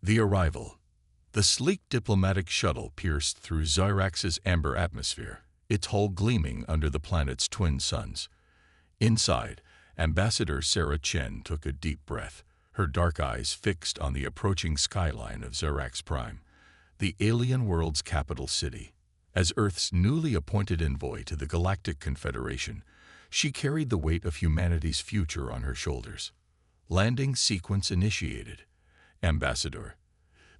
The arrival. The sleek diplomatic shuttle pierced through Zyrax's amber atmosphere, its hull gleaming under the planet's twin suns. Inside, Ambassador Sarah Chen took a deep breath, her dark eyes fixed on the approaching skyline of Zyrax Prime, the alien world's capital city. As Earth's newly appointed envoy to the Galactic Confederation, she carried the weight of humanity's future on her shoulders. Landing sequence initiated. Ambassador.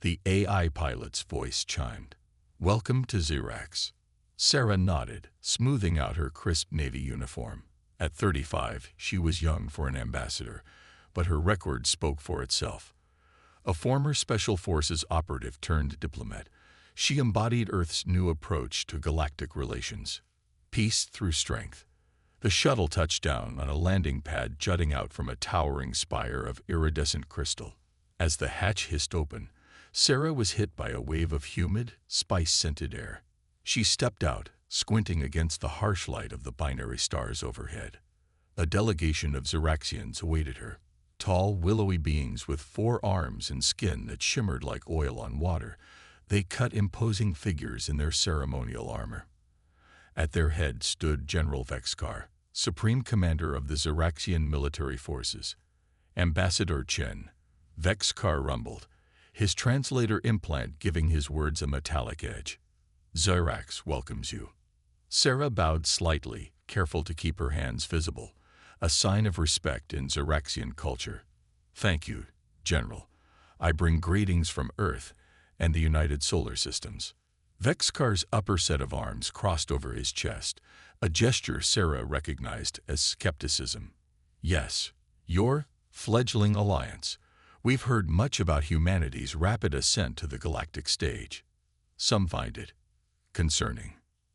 The AI pilot's voice chimed. Welcome to Zyrax. Sarah nodded, smoothing out her crisp Navy uniform. At 35, she was young for an ambassador, but her record spoke for itself. A former Special Forces operative turned diplomat, she embodied Earth's new approach to galactic relations. Peace through strength. The shuttle touched down on a landing pad jutting out from a towering spire of iridescent crystal. As the hatch hissed open, Sarah was hit by a wave of humid, spice-scented air. She stepped out, squinting against the harsh light of the binary stars overhead. A delegation of Zyraxians awaited her, tall, willowy beings with 4 arms and skin that shimmered like oil on water. They cut imposing figures in their ceremonial armor. At their head stood General Vexkar, Supreme Commander of the Zyraxian military forces. Ambassador Chen. Vexkar rumbled, his translator implant giving his words a metallic edge. Zyrax welcomes you. Sarah bowed slightly, careful to keep her hands visible, a sign of respect in Zyraxian culture. Thank you, General. I bring greetings from Earth and the United Solar Systems. Vexkar's upper set of arms crossed over his chest, a gesture Sarah recognized as skepticism. Yes, your fledgling alliance. We've heard much about humanity's rapid ascent to the galactic stage. Some find it concerning.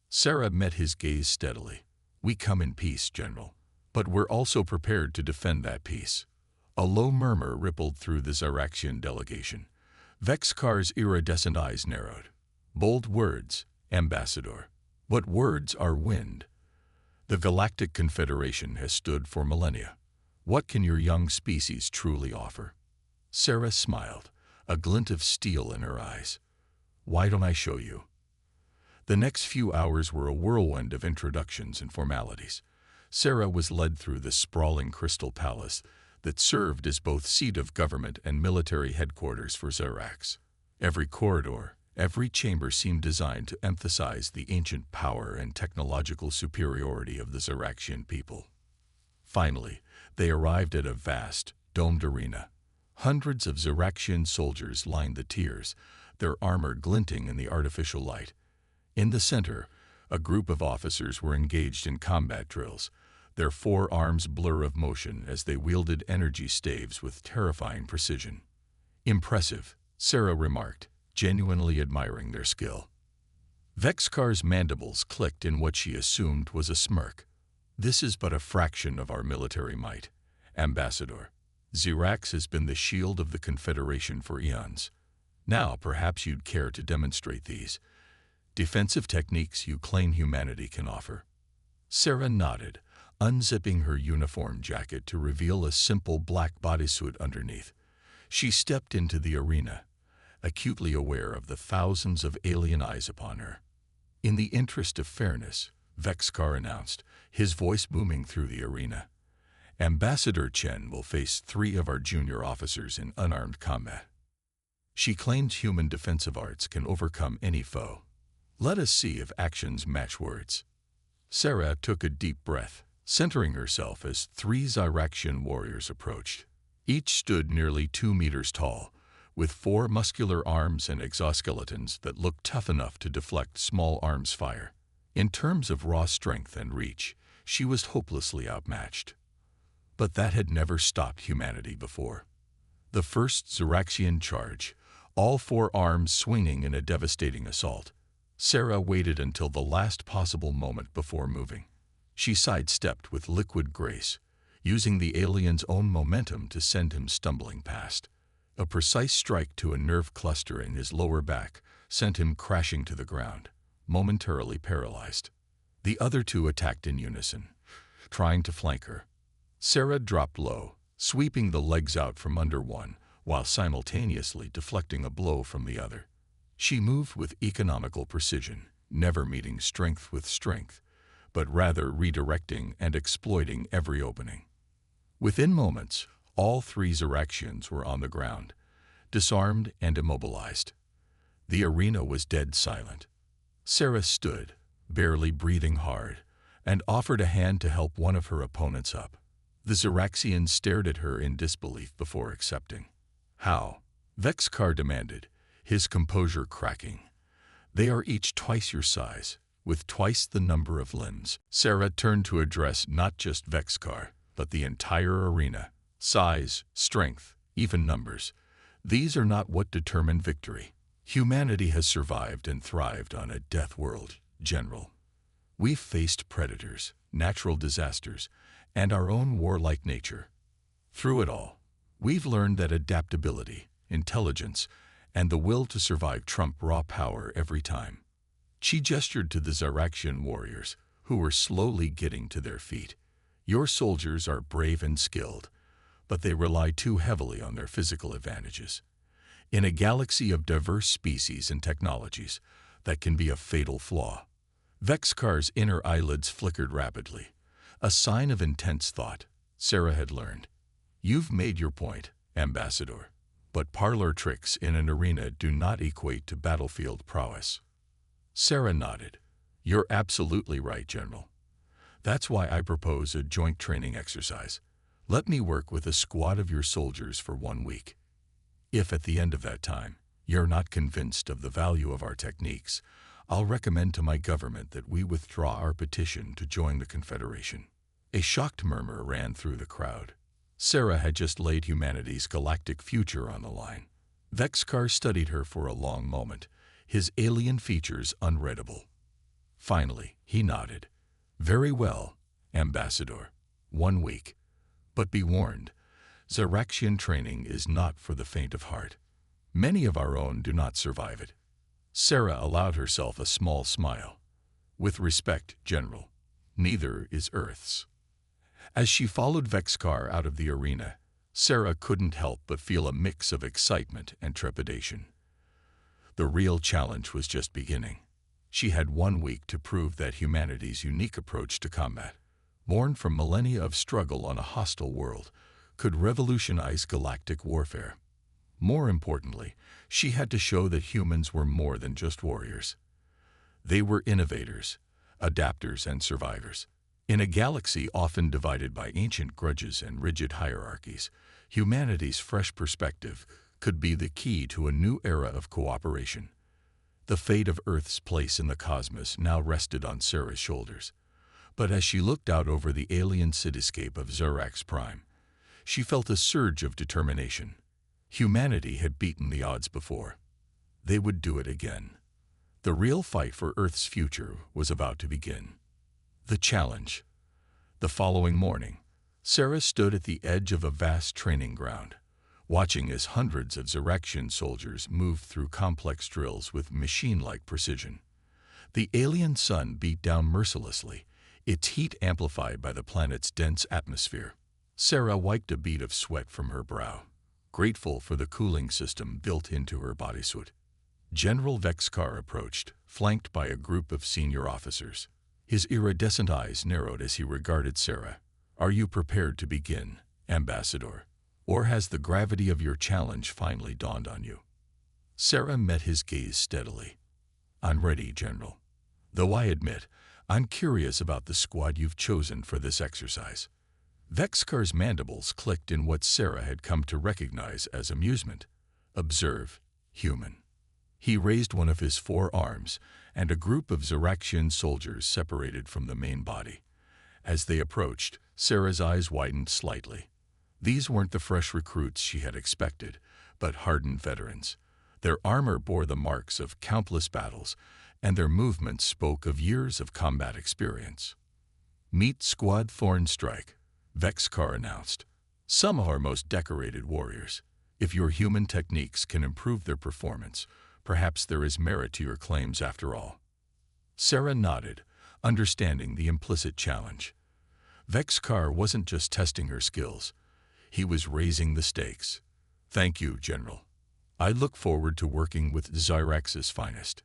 Sarah met his gaze steadily. We come in peace, General, but we're also prepared to defend that peace. A low murmur rippled through the Zyraxian delegation. Vexkar's iridescent eyes narrowed. Bold words, Ambassador. But words are wind. The Galactic Confederation has stood for millennia. What can your young species truly offer? Sarah smiled, a glint of steel in her eyes. Why don't I show you? The next few hours were a whirlwind of introductions and formalities. Sarah was led through the sprawling crystal palace that served as both seat of government and military headquarters for Zyrax. Every corridor, every chamber seemed designed to emphasize the ancient power and technological superiority of the Zyraxian people. Finally, they arrived at a vast, domed arena. Hundreds of Zyraxian soldiers lined the tiers, their armor glinting in the artificial light. In the center, a group of officers were engaged in combat drills, their 4 arms blur of motion as they wielded energy staves with terrifying precision. Impressive, Sarah remarked, genuinely admiring their skill. Vexkar's mandibles clicked in what she assumed was a smirk. This is but a fraction of our military might, Ambassador. Zyrax has been the shield of the Confederation for eons. Now perhaps you'd care to demonstrate these defensive techniques you claim humanity can offer. Sarah nodded, unzipping her uniform jacket to reveal a simple black bodysuit underneath. She stepped into the arena, acutely aware of the thousands of alien eyes upon her. In the interest of fairness, Vexkar announced, his voice booming through the arena. Ambassador Chen will face 3 of our junior officers in unarmed combat. She claims human defensive arts can overcome any foe. Let us see if actions match words. Sarah took a deep breath, centering herself as 3 Zyraxian warriors approached. Each stood nearly 2 meters tall, with 4 muscular arms and exoskeletons that looked tough enough to deflect small arms fire. In terms of raw strength and reach, she was hopelessly outmatched. But that had never stopped humanity before. The first Zyraxian charge, all 4 arms swinging in a devastating assault. Sarah waited until the last possible moment before moving. She sidestepped with liquid grace, using the alien's own momentum to send him stumbling past. A precise strike to a nerve cluster in his lower back sent him crashing to the ground, momentarily paralyzed. The other 2 attacked in unison, trying to flank her. Sarah dropped low, sweeping the legs out from under one, while simultaneously deflecting a blow from the other. She moved with economical precision, never meeting strength with strength, but rather redirecting and exploiting every opening. Within moments, all three Zeraxians were on the ground, disarmed and immobilized. The arena was dead silent. Sarah stood, barely breathing hard, and offered a hand to help one of her opponents up. The Zeraxian stared at her in disbelief before accepting. "How?" Vexcar demanded, his composure cracking. "They are each twice your size, with twice the number of limbs." Sarah turned to address not just Vexcar, but the entire arena. "Size, strength, even numbers. These are not what determine victory. Humanity has survived and thrived on a death world, General. We've faced predators, natural disasters, and our own warlike nature. Through it all, we've learned that adaptability, intelligence, and the will to survive trump raw power every time." She gestured to the Zeraxian warriors, who were slowly getting to their feet. "Your soldiers are brave and skilled, but they rely too heavily on their physical advantages. In a galaxy of diverse species and technologies, that can be a fatal flaw." Vexcar's inner eyelids flickered rapidly, a sign of intense thought. Sarah had learned. "You've made your point, Ambassador, but parlor tricks in an arena do not equate to battlefield prowess." Sarah nodded. "You're absolutely right, General. That's why I propose a joint training exercise. Let me work with a squad of your soldiers for 1 week. If at the end of that time, you're not convinced of the value of our techniques, I'll recommend to my government that we withdraw our petition to join the Confederation." A shocked murmur ran through the crowd. Sarah had just laid humanity's galactic future on the line. Vexcar studied her for a long moment, his alien features unreadable. Finally, he nodded. "Very well, Ambassador. 1 week. But be warned, Zeraxian training is not for the faint of heart. Many of our own do not survive it." Sarah allowed herself a small smile. "With respect, General, neither is Earth's." As she followed Vexcar out of the arena, Sarah couldn't help but feel a mix of excitement and trepidation. The real challenge was just beginning. She had 1 week to prove that humanity's unique approach to combat, born from millennia of struggle on a hostile world, could revolutionize galactic warfare. More importantly, she had to show that humans were more than just warriors. They were innovators, adapters, and survivors. In a galaxy often divided by ancient grudges and rigid hierarchies, humanity's fresh perspective could be the key to a new era of cooperation. The fate of Earth's place in the cosmos now rested on Sarah's shoulders. But as she looked out over the alien cityscape of Zerax Prime, she felt a surge of determination. Humanity had beaten the odds before. They would do it again. The real fight for Earth's future was about to begin. The challenge. The following morning, Sarah stood at the edge of a vast training ground, watching as hundreds of Zeraxian soldiers moved through complex drills with machine-like precision. The alien sun beat down mercilessly, its heat amplified by the planet's dense atmosphere. Sarah wiped a bead of sweat from her brow, grateful for the cooling system built into her bodysuit. General Vexcar approached, flanked by a group of senior officers. His iridescent eyes narrowed as he regarded Sarah. "Are you prepared to begin, Ambassador? Or has the gravity of your challenge finally dawned on you?" Sarah met his gaze steadily. "I'm ready, General. Though I admit, I'm curious about the squad you've chosen for this exercise." Vexcar's mandibles clicked in what Sarah had come to recognize as amusement. "Observe, human." He raised one of his 4 arms, and a group of Zeraxian soldiers separated from the main body. As they approached, Sarah's eyes widened slightly. These weren't the fresh recruits she had expected, but hardened veterans. Their armor bore the marks of countless battles, and their movements spoke of years of combat experience. "Meet Squad Thornstrike," Vexcar announced. "Some of our most decorated warriors. If your human techniques can improve their performance, perhaps there is merit to your claims after all." Sarah nodded, understanding the implicit challenge. Vexcar wasn't just testing her skills. He was raising the stakes. Thank you, General. I look forward to working with Zyrax's finest.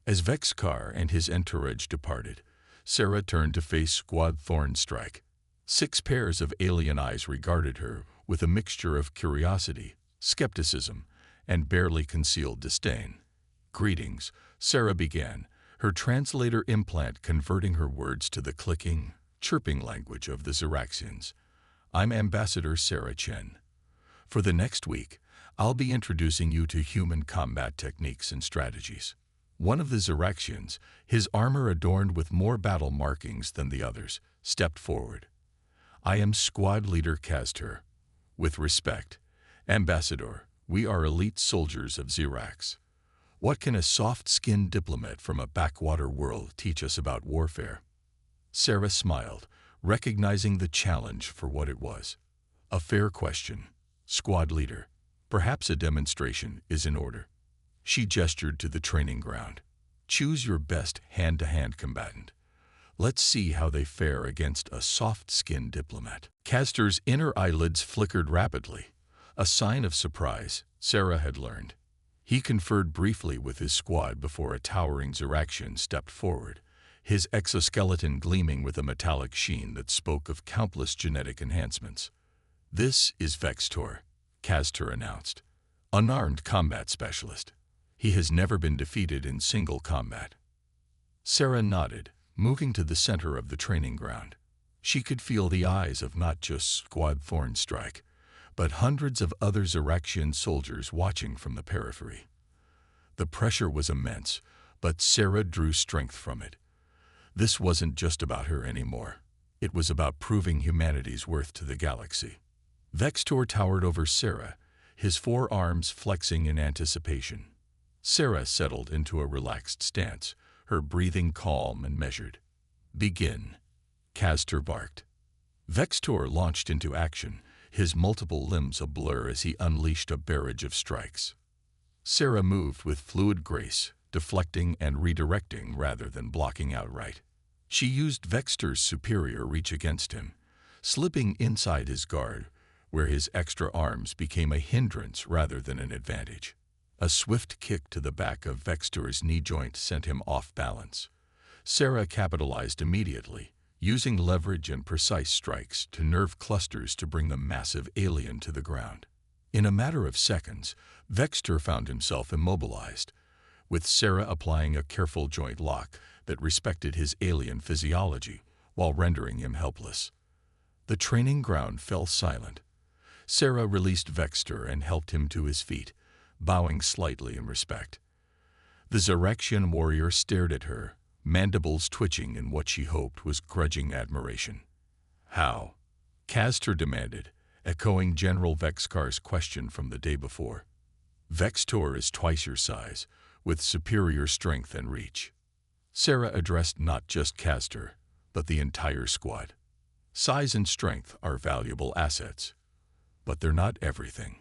As Vexkar and his entourage departed, Sarah turned to face Squad Thornstrike. 6 pairs of alien eyes regarded her with a mixture of curiosity, skepticism, and barely concealed disdain. Greetings, Sarah began, her translator implant converting her words to the clicking, chirping language of the Zyraxians. I'm Ambassador Sarah Chen. For the next week, I'll be introducing you to human combat techniques and strategies. One of the Zyraxians, his armor adorned with more battle markings than the others, stepped forward. I am Squad Leader Castor. With respect, Ambassador, we are elite soldiers of Zyrax. What can a soft-skinned diplomat from a backwater world teach us about warfare? Sarah smiled, recognizing the challenge for what it was. A fair question, Squad Leader. Perhaps a demonstration is in order. She gestured to the training ground. Choose your best hand-to-hand combatant. Let's see how they fare against a soft-skinned diplomat. Castor's inner eyelids flickered rapidly, a sign of surprise, Sarah had learned. He conferred briefly with his squad before a towering Zyraxian stepped forward, his exoskeleton gleaming with a metallic sheen that spoke of countless genetic enhancements. This is Vextor, Castor announced, unarmed combat specialist. He has never been defeated in single combat. Sarah nodded, moving to the center of the training ground. She could feel the eyes of not just Squad Thornstrike, but hundreds of other Zyraxian soldiers watching from the periphery. The pressure was immense, but Sarah drew strength from it. This wasn't just about her anymore. It was about proving humanity's worth to the galaxy. Vextor towered over Sarah, his 4 arms flexing in anticipation. Sarah settled into a relaxed stance, her breathing calm and measured. Begin, Castor barked. Vextor launched into action, his multiple limbs a blur as he unleashed a barrage of strikes. Sarah moved with fluid grace, deflecting and redirecting rather than blocking outright. She used Vextor's superior reach against him, slipping inside his guard, where his extra arms became a hindrance rather than an advantage. A swift kick to the back of Vextor's knee joint sent him off balance. Sarah capitalized immediately, using leverage and precise strikes to nerve clusters to bring the massive alien to the ground. In a matter of seconds, Vextor found himself immobilized, with Sarah applying a careful joint lock that respected his alien physiology while rendering him helpless. The training ground fell silent. Sarah released Vextor and helped him to his feet, bowing slightly in respect. The Zyraxian warrior stared at her, mandibles twitching in what she hoped was grudging admiration. How? Castor demanded, echoing General Vexkar's question from the day before. Vextor is twice your size, with superior strength and reach. Sarah addressed not just Castor, but the entire squad. Size and strength are valuable assets, but they're not everything.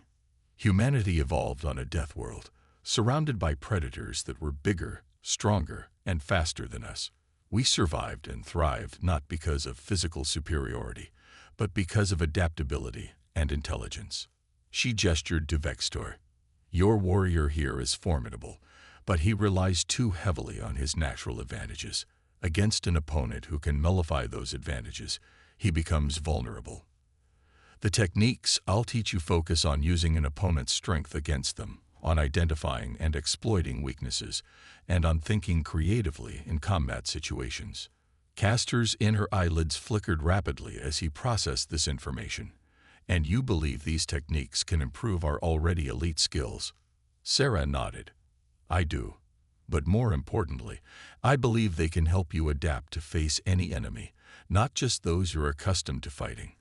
Humanity evolved on a death world, surrounded by predators that were bigger, stronger, and faster than us. We survived and thrived not because of physical superiority, but because of adaptability and intelligence. She gestured to Vextor. Your warrior here is formidable, but he relies too heavily on his natural advantages. Against an opponent who can nullify those advantages, he becomes vulnerable. The techniques I'll teach you focus on using an opponent's strength against them, on identifying and exploiting weaknesses, and on thinking creatively in combat situations. Castor's inner eyelids flickered rapidly as he processed this information. And you believe these techniques can improve our already elite skills? Sarah nodded. I do. But more importantly, I believe they can help you adapt to face any enemy, not just those you're accustomed to fighting.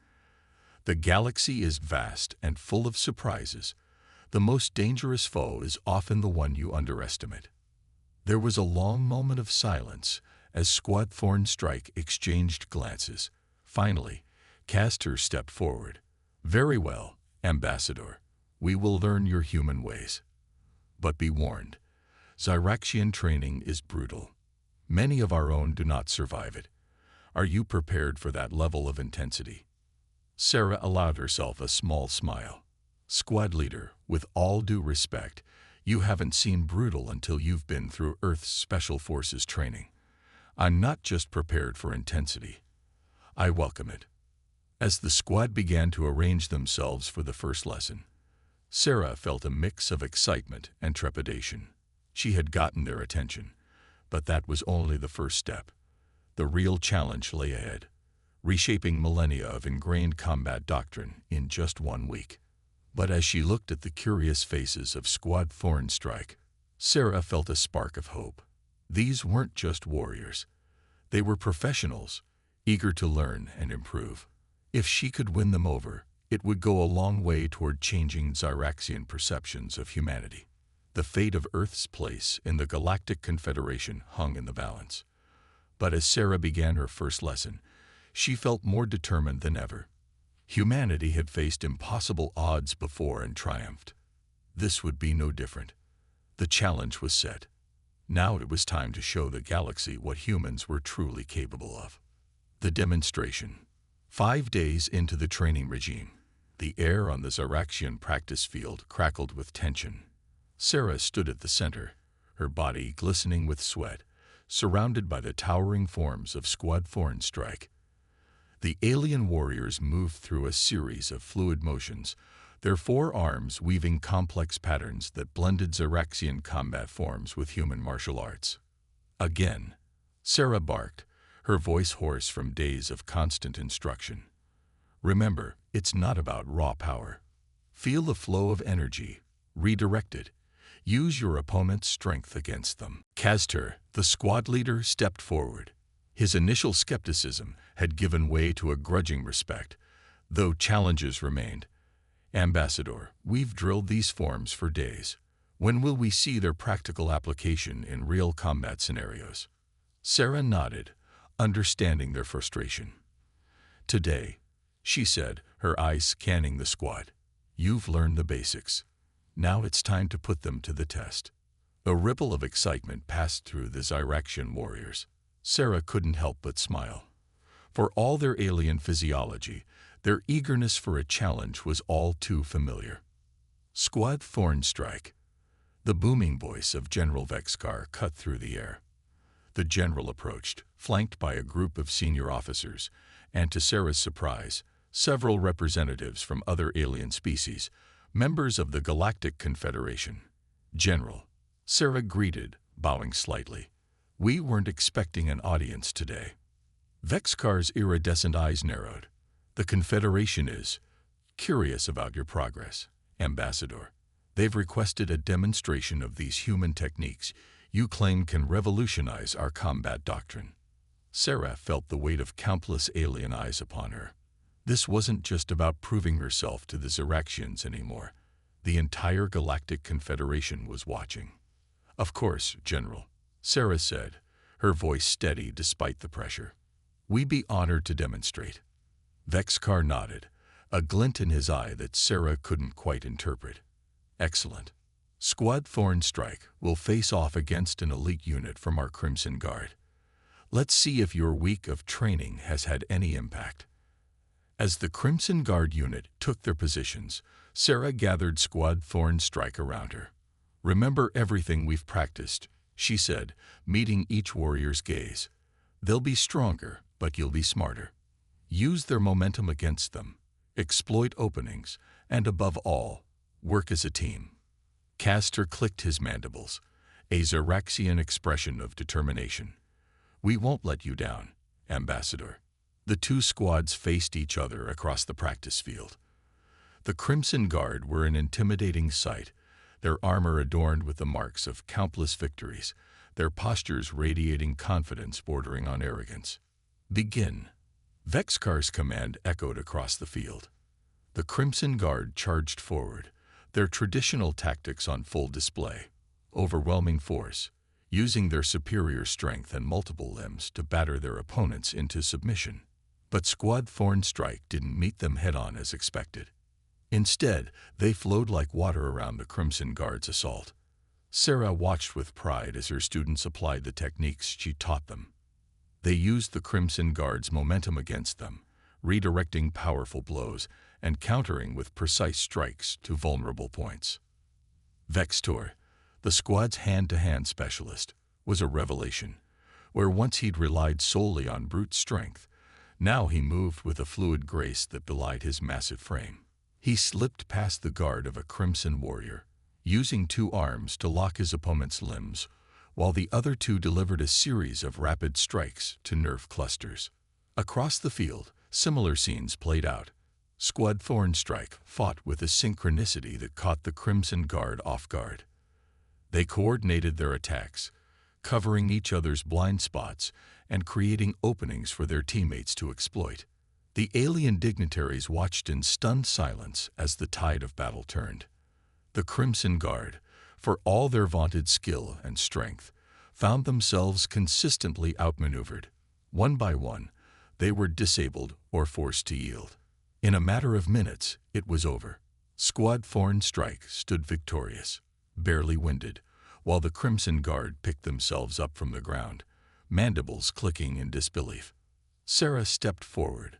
The galaxy is vast and full of surprises. The most dangerous foe is often the one you underestimate. There was a long moment of silence as Squad Thornstrike exchanged glances. Finally, Castor stepped forward. Very well, Ambassador. We will learn your human ways. But be warned, Zyraxian training is brutal. Many of our own do not survive it. Are you prepared for that level of intensity? Sarah allowed herself a small smile. Squad leader, with all due respect, you haven't seen brutal until you've been through Earth's Special Forces training. I'm not just prepared for intensity. I welcome it. As the squad began to arrange themselves for the first lesson, Sarah felt a mix of excitement and trepidation. She had gotten their attention, but that was only the first step. The real challenge lay ahead, reshaping millennia of ingrained combat doctrine in just 1 week. But as she looked at the curious faces of Squad Thornstrike, Sarah felt a spark of hope. These weren't just warriors. They were professionals, eager to learn and improve. If she could win them over, it would go a long way toward changing Zyraxian perceptions of humanity. The fate of Earth's place in the Galactic Confederation hung in the balance. But as Sarah began her first lesson, she felt more determined than ever. Humanity had faced impossible odds before and triumphed. This would be no different. The challenge was set. Now it was time to show the galaxy what humans were truly capable of. The demonstration. 5 days into the training regime, the air on the Zyraxian practice field crackled with tension. Sarah stood at the center, her body glistening with sweat, surrounded by the towering forms of Squad Thornstrike. The alien warriors moved through a series of fluid motions, their 4 arms weaving complex patterns that blended Zyraxian combat forms with human martial arts. Again, Sarah barked, her voice hoarse from days of constant instruction. Remember, it's not about raw power. Feel the flow of energy, redirect it. Use your opponent's strength against them. Castor, the squad leader, stepped forward. His initial skepticism had given way to a grudging respect, though challenges remained. Ambassador, we've drilled these forms for days. When will we see their practical application in real combat scenarios? Sarah nodded, understanding their frustration. Today, she said, her eyes scanning the squad. You've learned the basics. Now it's time to put them to the test. A ripple of excitement passed through the Zyraxian warriors. Sarah couldn't help but smile. For all their alien physiology, their eagerness for a challenge was all too familiar. Squad Thornstrike. The booming voice of General Vexkar cut through the air. The general approached, flanked by a group of senior officers, and to Sarah's surprise, several representatives from other alien species, members of the Galactic Confederation. General, Sarah greeted, bowing slightly. We weren't expecting an audience today. Vexkar's iridescent eyes narrowed. The Confederation is curious about your progress, Ambassador. They've requested a demonstration of these human techniques you claim can revolutionize our combat doctrine. Sarah felt the weight of countless alien eyes upon her. This wasn't just about proving herself to the Zyraxians anymore. The entire Galactic Confederation was watching. Of course, General, Sarah said, her voice steady despite the pressure. We'd be honored to demonstrate. Vexkar nodded, a glint in his eye that Sarah couldn't quite interpret. Excellent. Squad Thornstrike will face off against an elite unit from our Crimson Guard. Let's see if your week of training has had any impact. As the Crimson Guard unit took their positions, Sarah gathered Squad Thornstrike around her. Remember everything we've practiced, she said, meeting each warrior's gaze. They'll be stronger, but you'll be smarter. Use their momentum against them, exploit openings, and above all, work as a team. Castor clicked his mandibles, a Zyraxian expression of determination. We won't let you down, Ambassador. The 2 squads faced each other across the practice field. The Crimson Guard were an intimidating sight, their armor adorned with the marks of countless victories, their postures radiating confidence bordering on arrogance. Begin. Vexkar's command echoed across the field. The Crimson Guard charged forward, their traditional tactics on full display, overwhelming force, using their superior strength and multiple limbs to batter their opponents into submission. But Squad Thornstrike didn't meet them head-on as expected. Instead, they flowed like water around the Crimson Guard's assault. Sarah watched with pride as her students applied the techniques she taught them. They used the Crimson Guard's momentum against them, redirecting powerful blows and countering with precise strikes to vulnerable points. Vextor, the squad's hand-to-hand specialist, was a revelation. Where once he'd relied solely on brute strength, now he moved with a fluid grace that belied his massive frame. He slipped past the guard of a crimson warrior, using two arms to lock his opponent's limbs, while the other two delivered a series of rapid strikes to nerve clusters. Across the field, similar scenes played out. Squad Thornstrike fought with a synchronicity that caught the Crimson Guard off guard. They coordinated their attacks, covering each other's blind spots and creating openings for their teammates to exploit. The alien dignitaries watched in stunned silence as the tide of battle turned. The Crimson Guard, for all their vaunted skill and strength, found themselves consistently outmaneuvered. One by one, they were disabled or forced to yield. In a matter of minutes, it was over. Squad Thornstrike stood victorious, barely winded, while the Crimson Guard picked themselves up from the ground, mandibles clicking in disbelief. Sarah stepped forward,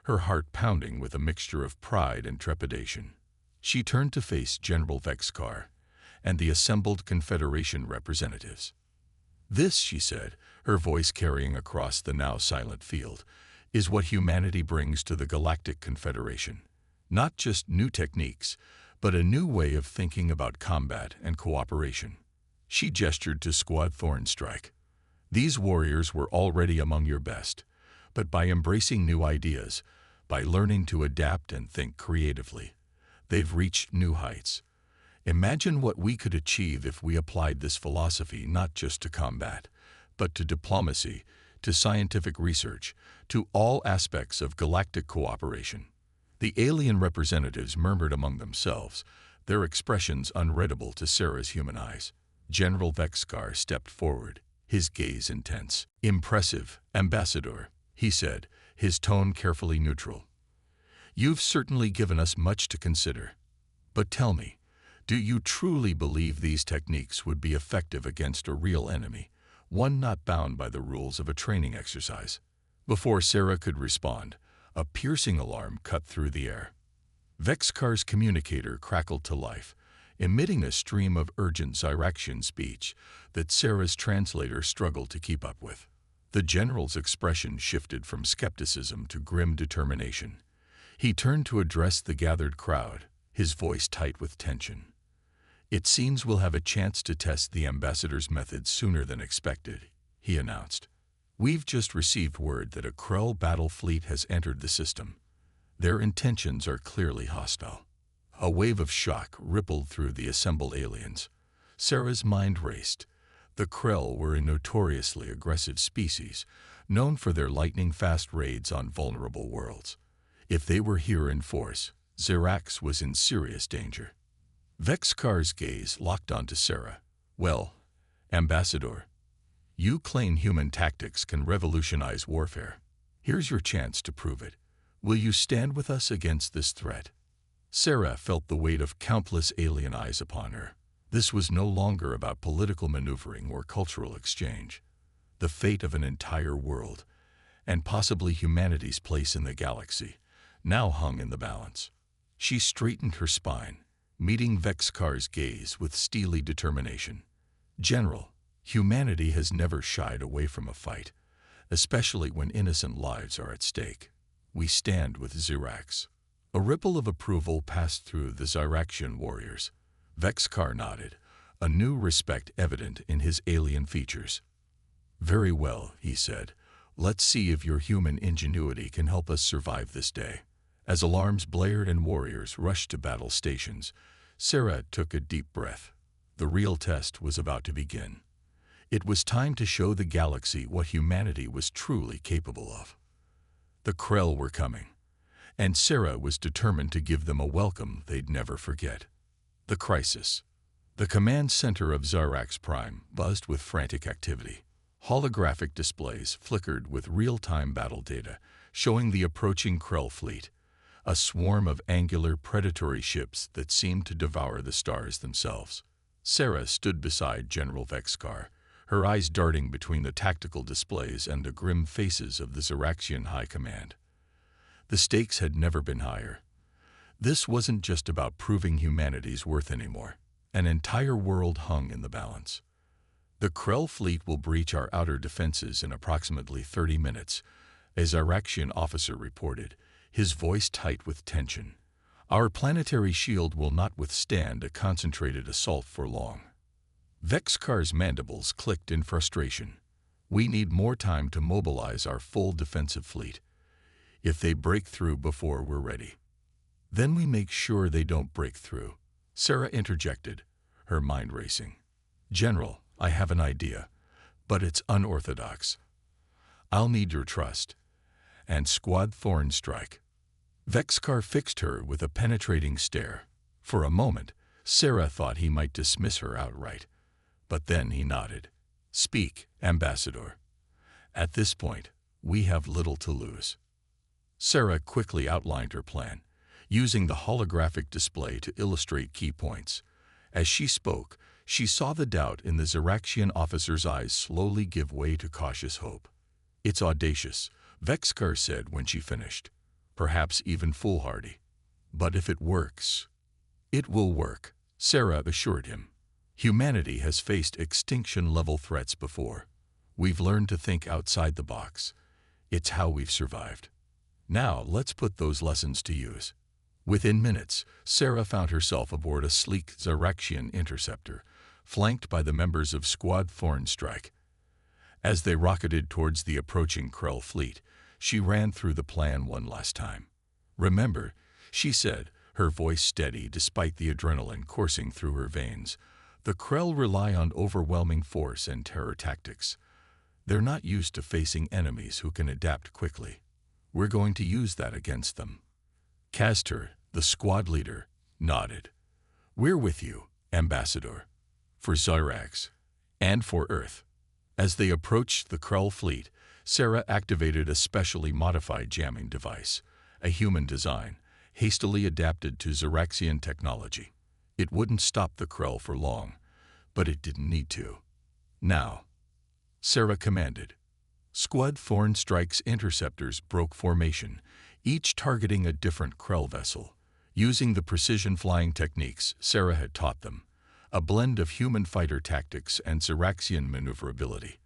her heart pounding with a mixture of pride and trepidation. She turned to face General Vexcar and the assembled Confederation representatives. "This," she said, her voice carrying across the now silent field, "is what humanity brings to the Galactic Confederation. Not just new techniques, but a new way of thinking about combat and cooperation." She gestured to Squad Thornstrike. "These warriors were already among your best, but by embracing new ideas, by learning to adapt and think creatively, they've reached new heights. Imagine what we could achieve if we applied this philosophy not just to combat, but to diplomacy, to scientific research, to all aspects of galactic cooperation." The alien representatives murmured among themselves, their expressions unreadable to Sarah's human eyes. General Vexcar stepped forward, his gaze intense. "Impressive, Ambassador," he said, his tone carefully neutral. "You've certainly given us much to consider. But tell me, do you truly believe these techniques would be effective against a real enemy, one not bound by the rules of a training exercise?" Before Sarah could respond, a piercing alarm cut through the air. Vexcar's communicator crackled to life, emitting a stream of urgent Zyraxian speech that Sarah's translator struggled to keep up with. The general's expression shifted from skepticism to grim determination. He turned to address the gathered crowd, his voice tight with tension. "It seems we'll have a chance to test the ambassador's methods sooner than expected," he announced. "We've just received word that a Krell battle fleet has entered the system. Their intentions are clearly hostile." A wave of shock rippled through the assembled aliens. Sarah's mind raced. The Krell were a notoriously aggressive species, known for their lightning-fast raids on vulnerable worlds. If they were here in force, Zyrax was in serious danger. Vexcar's gaze locked onto Sarah. "Well, Ambassador, you claim human tactics can revolutionize warfare. Here's your chance to prove it. Will you stand with us against this threat?" Sarah felt the weight of countless alien eyes upon her. This was no longer about political maneuvering or cultural exchange. The fate of an entire world, and possibly humanity's place in the galaxy, now hung in the balance. She straightened her spine, meeting Vexcar's gaze with steely determination. "General, humanity has never shied away from a fight, especially when innocent lives are at stake. We stand with Zyrax." A ripple of approval passed through the Zyraxian warriors. Vexcar nodded, a new respect evident in his alien features. "Very well," he said. "Let's see if your human ingenuity can help us survive this day." As alarms blared and warriors rushed to battle stations, Sarah took a deep breath. The real test was about to begin. It was time to show the galaxy what humanity was truly capable of. The Krell were coming, and Sarah was determined to give them a welcome they'd never forget. The crisis. The command center of Zyrax Prime buzzed with frantic activity. Holographic displays flickered with real-time battle data, showing the approaching Krell fleet, a swarm of angular predatory ships that seemed to devour the stars themselves. Sarah stood beside General Vexcar, her eyes darting between the tactical displays and the grim faces of the Zyraxian High Command. The stakes had never been higher. This wasn't just about proving humanity's worth anymore. An entire world hung in the balance. The Krell fleet will breach our outer defenses in approximately 30 minutes, a Zyraxian officer reported, his voice tight with tension. Our planetary shield will not withstand a concentrated assault for long. Vexcar's mandibles clicked in frustration. We need more time to mobilize our full defensive fleet. If they break through before we're ready, then we make sure they don't break through, Sarah interjected, her mind racing. General, I have an idea, but it's unorthodox. I'll need your trust. And Squad Thornstrike. Vexcar fixed her with a penetrating stare. For a moment, Sarah thought he might dismiss her outright. But then he nodded. Speak, Ambassador. At this point, we have little to lose. Sarah quickly outlined her plan, using the holographic display to illustrate key points. As she spoke, she saw the doubt in the Zyraxian officer's eyes slowly give way to cautious hope. It's audacious, Vexcar said when she finished. Perhaps even foolhardy. But if it works, it will work, Sarah assured him. Humanity has faced extinction-level threats before. We've learned to think outside the box. It's how we've survived. Now let's put those lessons to use. Within minutes, Sarah found herself aboard a sleek Zyraxian interceptor, flanked by the members of Squad Thornstrike. As they rocketed towards the approaching Krell fleet, she ran through the plan one last time. Remember, she said, her voice steady despite the adrenaline coursing through her veins, the Krell rely on overwhelming force and terror tactics. They're not used to facing enemies who can adapt quickly. We're going to use that against them. Castor, the squad leader, nodded. We're with you, Ambassador. For Zyrax. And for Earth. As they approached the Krell fleet, Sarah activated a specially modified jamming device, a human design, hastily adapted to Zyraxian technology. It wouldn't stop the Krell for long, but it didn't need to. Now, Sarah commanded. Squad Thornstrike's interceptors broke formation, each targeting a different Krell vessel, using the precision flying techniques Sarah had taught them, a blend of human fighter tactics and Zyraxian maneuverability.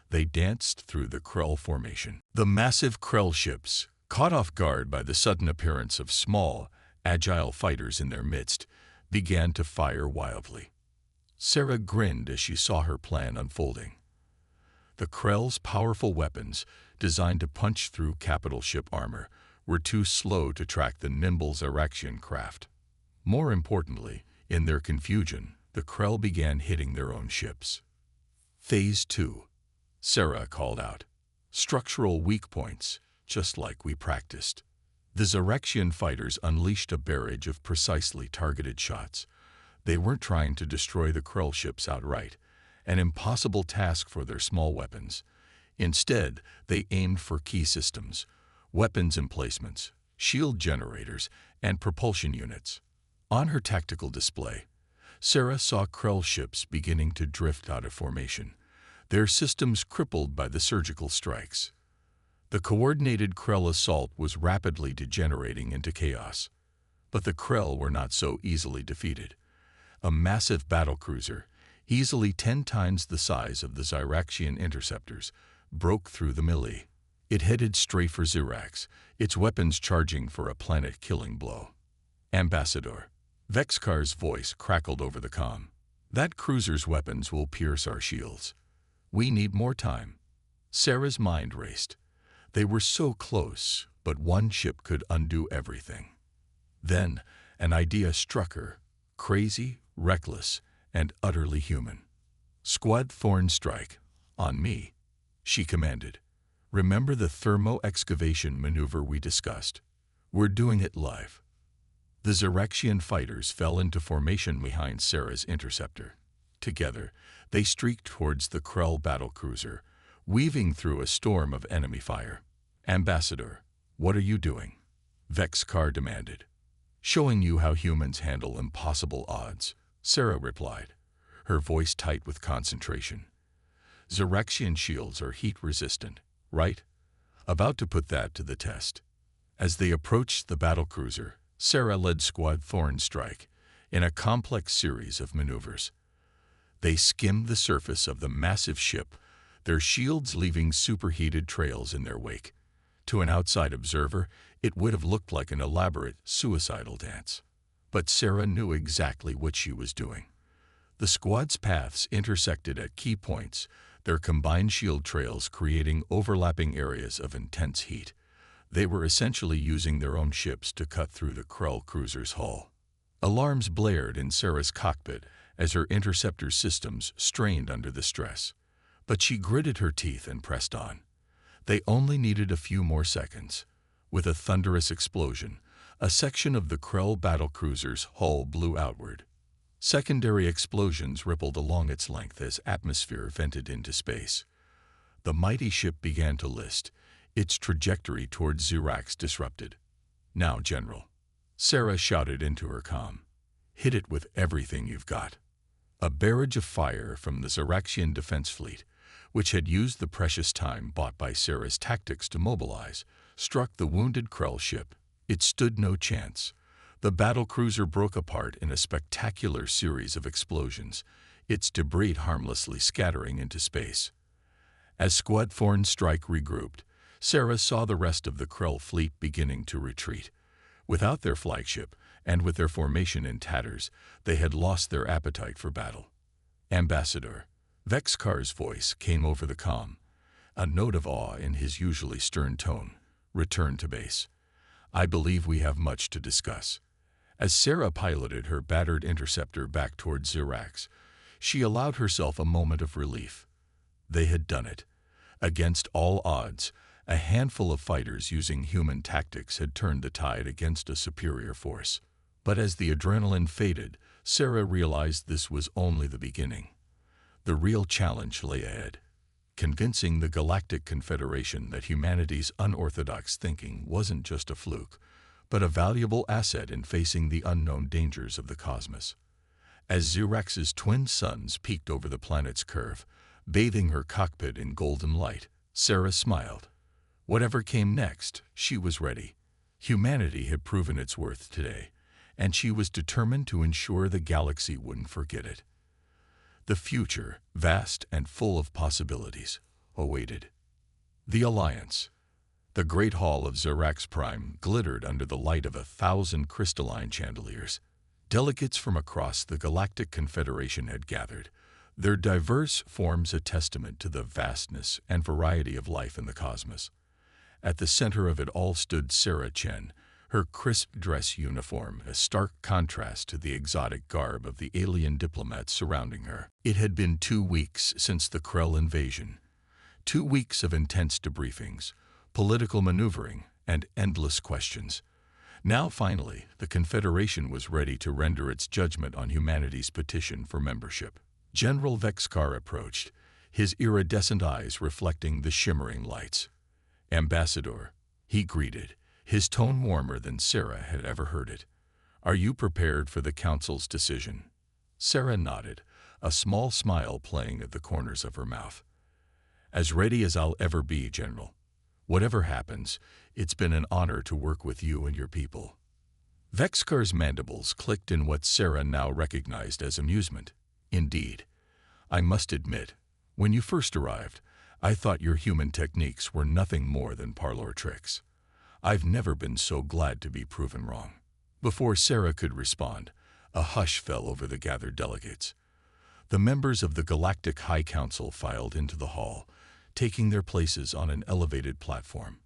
They danced through the Krell formation. The massive Krell ships, caught off guard by the sudden appearance of small, agile fighters in their midst, began to fire wildly. Sarah grinned as she saw her plan unfolding. The Krell's powerful weapons, designed to punch through capital ship armor, were too slow to track the nimble Zyraxian craft. More importantly, in their confusion, the Krell began hitting their own ships. Phase 2. Sarah called out. Structural weak points, just like we practiced. The Zyraxian fighters unleashed a barrage of precisely targeted shots. They weren't trying to destroy the Krell ships outright, an impossible task for their small weapons. Instead, they aimed for key systems, weapons emplacements, shield generators, and propulsion units. On her tactical display, Sarah saw Krell ships beginning to drift out of formation, their systems crippled by the surgical strikes. The coordinated Krell assault was rapidly degenerating into chaos. But the Krell were not so easily defeated. A massive battlecruiser, easily 10 times the size of the Zyraxian interceptors, broke through the melee. It headed straight for Zyrax, its weapons charging for a planet-killing blow. Ambassador. Vexcar's voice crackled over the comm. That cruiser's weapons will pierce our shields. We need more time. Sarah's mind raced. They were so close, but one ship could undo everything. Then, an idea struck her, crazy, reckless, and utterly human. Squad Thornstrike, on me, she commanded. Remember the thermo-excavation maneuver we discussed? We're doing it live. The Zyraxian fighters fell into formation behind Sarah's interceptor. Together, they streaked towards the Krell battlecruiser, weaving through a storm of enemy fire. Ambassador, what are you doing? Vexcar demanded. Showing you how humans handle impossible odds, Sarah replied, her voice tight with concentration. Zyraxian shields are heat-resistant, right? About to put that to the test. As they approached the battlecruiser, Sarah led Squad Thornstrike in a complex series of maneuvers. They skimmed the surface of the massive ship, their shields leaving superheated trails in their wake. To an outside observer, it would have looked like an elaborate, suicidal dance. But Sarah knew exactly what she was doing. The squad's paths intersected at key points, their combined shield trails creating overlapping areas of intense heat. They were essentially using their own ships to cut through the Krell cruiser's hull. Alarms blared in Sarah's cockpit as her interceptor systems strained under the stress. But she gritted her teeth and pressed on. They only needed a few more seconds. With a thunderous explosion, a section of the Krell battlecruiser's hull blew outward. Secondary explosions rippled along its length as atmosphere vented into space. The mighty ship began to list, its trajectory towards Zirax disrupted. "Now, General," Sarah shouted into her comm. "Hit it with everything you've got." A barrage of fire from the Ziraxian defense fleet, which had used the precious time bought by Sarah's tactics to mobilize, struck the wounded Krell ship. It stood no chance. The battlecruiser broke apart in a spectacular series of explosions, its debris harmlessly scattering into space. As Squad Thornstrike regrouped, Sarah saw the rest of the Krell fleet beginning to retreat. Without their flagship, and with their formation in tatters, they had lost their appetite for battle. "Ambassador," Vexkar's voice came over the comm, a note of awe in his usually stern tone. "Return to base. I believe we have much to discuss." As Sarah piloted her battered interceptor back toward Zirax, she allowed herself a moment of relief. They had done it. Against all odds, a handful of fighters using human tactics had turned the tide against a superior force. But as the adrenaline faded, Sarah realized this was only the beginning. The real challenge lay ahead. Convincing the Galactic Confederation that humanity's unorthodox thinking wasn't just a fluke, but a valuable asset in facing the unknown dangers of the cosmos. As Zirax's twin suns peeked over the planet's curve, bathing her cockpit in golden light, Sarah smiled. Whatever came next, she was ready. Humanity had proven its worth today, and she was determined to ensure the galaxy wouldn't forget it. The future, vast and full of possibilities, awaited. The Alliance. The great hall of Zirax Prime glittered under the light of 1,000 crystalline chandeliers. Delegates from across the Galactic Confederation had gathered, their diverse forms a testament to the vastness and variety of life in the cosmos. At the center of it all stood Sarah Chen, her crisp dress uniform a stark contrast to the exotic garb of the alien diplomats surrounding her. It had been 2 weeks since the Krell invasion. 2 weeks of intense debriefings, political maneuvering, and endless questions. Now, finally, the Confederation was ready to render its judgment on humanity's petition for membership. General Vexkar approached, his iridescent eyes reflecting the shimmering lights. "Ambassador," he greeted, his tone warmer than Sarah had ever heard it. "Are you prepared for the Council's decision?" Sarah nodded, a small smile playing at the corners of her mouth. "As ready as I'll ever be, General. Whatever happens, it's been an honor to work with you and your people." Vexkar's mandibles clicked in what Sarah now recognized as amusement. "Indeed. I must admit, when you first arrived, I thought your human techniques were nothing more than parlor tricks. I've never been so glad to be proven wrong." Before Sarah could respond, a hush fell over the gathered delegates. The members of the Galactic High Council filed into the hall, taking their places on an elevated platform.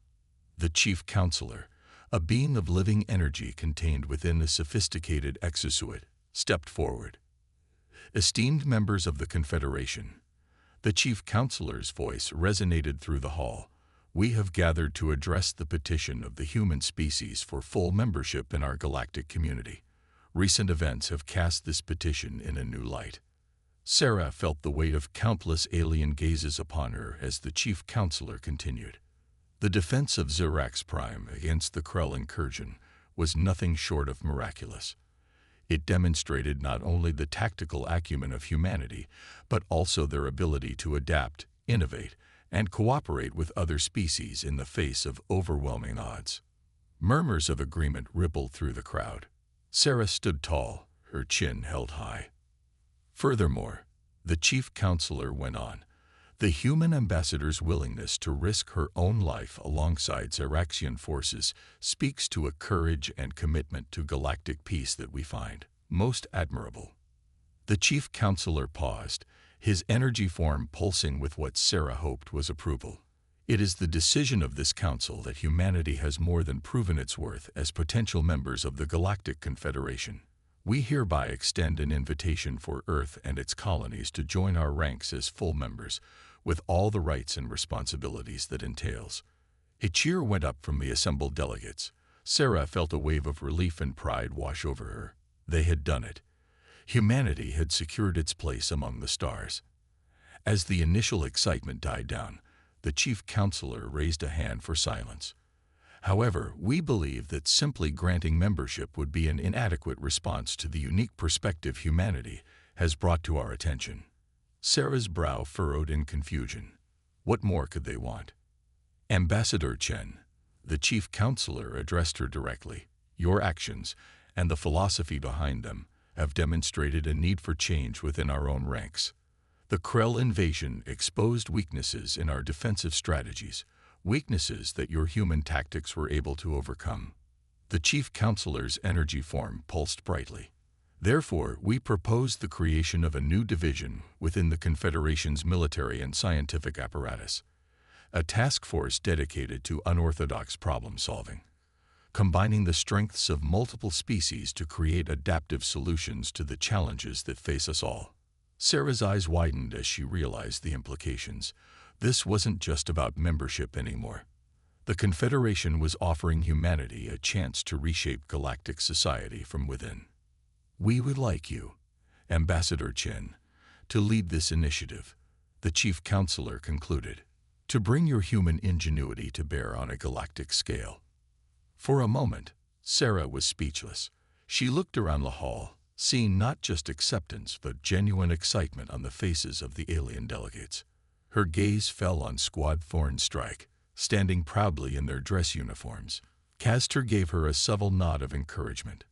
The Chief Counselor, a being of living energy contained within a sophisticated exosuit, stepped forward. "Esteemed members of the Confederation," the Chief Counselor's voice resonated through the hall, "we have gathered to address the petition of the human species for full membership in our galactic community. Recent events have cast this petition in a new light." Sarah felt the weight of countless alien gazes upon her as the Chief Counselor continued. The defense of Zirax Prime against the Krell incursion was nothing short of miraculous. It demonstrated not only the tactical acumen of humanity, but also their ability to adapt, innovate, and cooperate with other species in the face of overwhelming odds. Murmurs of agreement rippled through the crowd. Sarah stood tall, her chin held high. Furthermore, the chief counselor went on, the human ambassador's willingness to risk her own life alongside Xeraxian forces speaks to a courage and commitment to galactic peace that we find most admirable. The chief counselor paused, his energy form pulsing with what Sarah hoped was approval. It is the decision of this council that humanity has more than proven its worth as potential members of the Galactic Confederation. We hereby extend an invitation for Earth and its colonies to join our ranks as full members, with all the rights and responsibilities that entails. A cheer went up from the assembled delegates. Sarah felt a wave of relief and pride wash over her. They had done it. Humanity had secured its place among the stars. As the initial excitement died down, the chief counselor raised a hand for silence. However, we believe that simply granting membership would be an inadequate response to the unique perspective humanity has brought to our attention. Sarah's brow furrowed in confusion. What more could they want? Ambassador Chen, the chief counselor, addressed her directly. Your actions, and the philosophy behind them, have demonstrated a need for change within our own ranks. The Krell invasion exposed weaknesses in our defensive strategies, weaknesses that your human tactics were able to overcome. The chief counselor's energy form pulsed brightly. Therefore, we propose the creation of a new division within the Confederation's military and scientific apparatus, a task force dedicated to unorthodox problem-solving, combining the strengths of multiple species to create adaptive solutions to the challenges that face us all. Sarah's eyes widened as she realized the implications. This wasn't just about membership anymore. The Confederation was offering humanity a chance to reshape galactic society from within. We would like you, Ambassador Chen, to lead this initiative, the chief counselor concluded, to bring your human ingenuity to bear on a galactic scale. For a moment, Sarah was speechless. She looked around the hall, seeing not just acceptance but genuine excitement on the faces of the alien delegates. Her gaze fell on Squad Thornstrike, standing proudly in their dress uniforms. Castor gave her a subtle nod of encouragement.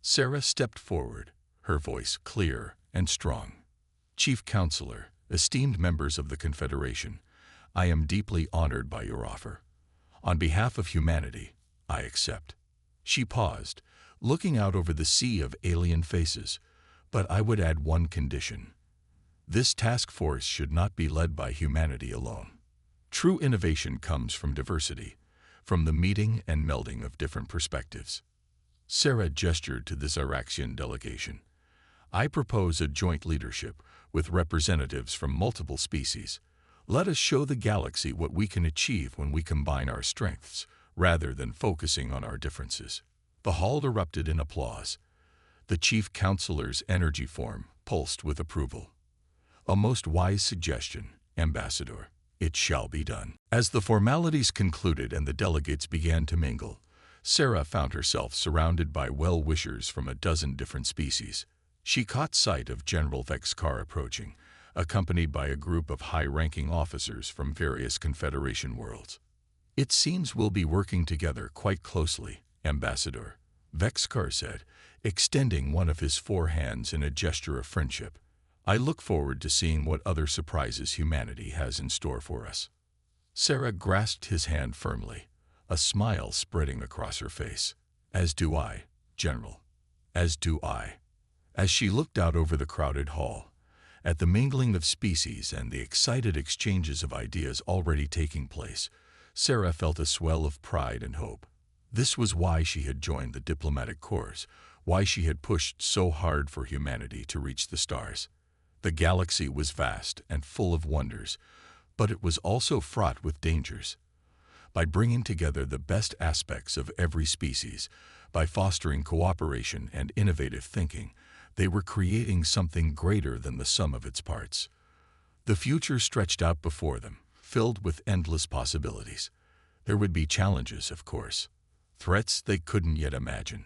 Sarah stepped forward, her voice clear and strong. Chief Counselor, esteemed members of the Confederation, I am deeply honored by your offer. On behalf of humanity, I accept. She paused, looking out over the sea of alien faces, but I would add one condition. This task force should not be led by humanity alone. True innovation comes from diversity, from the meeting and melding of different perspectives. Sarah gestured to the Xeraxian delegation. I propose a joint leadership with representatives from multiple species. Let us show the galaxy what we can achieve when we combine our strengths, rather than focusing on our differences. The hall erupted in applause. The chief counselor's energy form pulsed with approval. A most wise suggestion, Ambassador. It shall be done. As the formalities concluded and the delegates began to mingle, Sarah found herself surrounded by well-wishers from a dozen different species. She caught sight of General Vexcar approaching, accompanied by a group of high-ranking officers from various Confederation worlds. It seems we'll be working together quite closely, Ambassador, Vexcar said, extending one of his four hands in a gesture of friendship. I look forward to seeing what other surprises humanity has in store for us. Sarah grasped his hand firmly, a smile spreading across her face. As do I, General. As do I. As she looked out over the crowded hall, at the mingling of species and the excited exchanges of ideas already taking place, Sarah felt a swell of pride and hope. This was why she had joined the diplomatic corps, why she had pushed so hard for humanity to reach the stars. The galaxy was vast and full of wonders, but it was also fraught with dangers. By bringing together the best aspects of every species, by fostering cooperation and innovative thinking, they were creating something greater than the sum of its parts. The future stretched out before them, filled with endless possibilities. There would be challenges, of course, threats they couldn't yet imagine.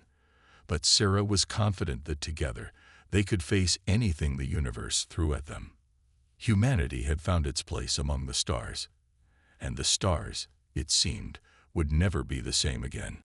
But Sarah was confident that together they could face anything the universe threw at them. Humanity had found its place among the stars, and the stars, it seemed, would never be the same again.